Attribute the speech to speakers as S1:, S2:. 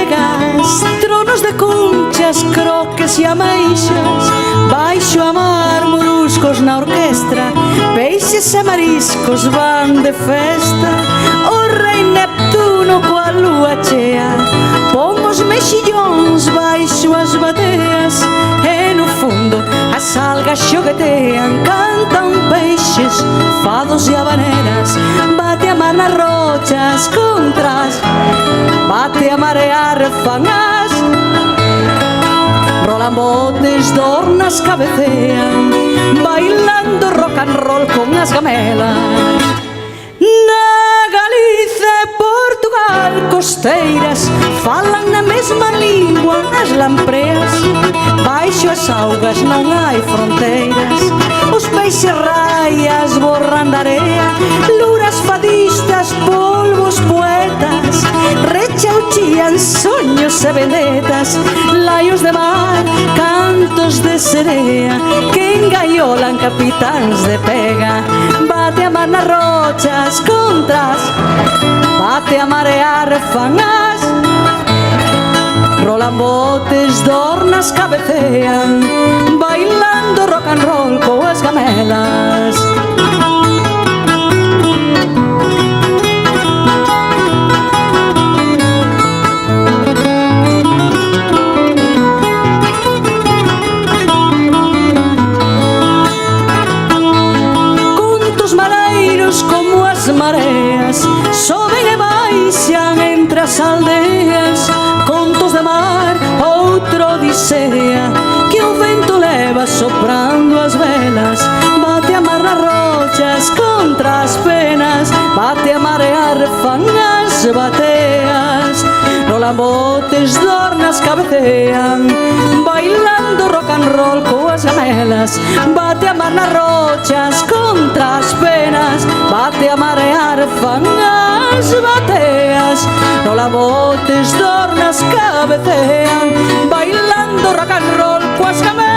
S1: bodegas, tronos de conchas, croques e ameixas, baixo a mar, moruscos na orquestra, peixes e mariscos van de festa. O rei Neptuno coa lúa chea pon os mexillóns baixo as bateas, e no fundo as algas xoguetean, cantan peixes, fados e habaneras. Bate a mar nas rochas contras, bate a marear fangas, rolan botes, dornas cabecean, bailando rock and roll con as gamelas. Na Galicia e Portugal costeiras falan na mesma lingua as lampreas, baixo as augas non hai fronteiras, os peixes raias borran da area, luras fadistas, polvos poetas, rechauchían soños e vedetas, laios de mar, cantos de serea, que engaiolan capitáns de pega. Bate a mar nas rochas contras, bate a marear fangas, rolan botes, dornas cabecean, bailando rock and roll coas gamelas. Contos mareiros como as mareas, soben e baixan entre as aldeas. Contos de mar, outra odisea, que o vento leva soprando as velas. Bate a mar nas rochas contra as penas, bate a marear fangas e bateas, rolan botes, dornas cabecean, bailando rock and roll coas gamelas. Bate a mar nas rochas contra as penas, bate a marear fangas e bateas, rolan botes, dornas cabecean, bailando rock and roll coas gamelas.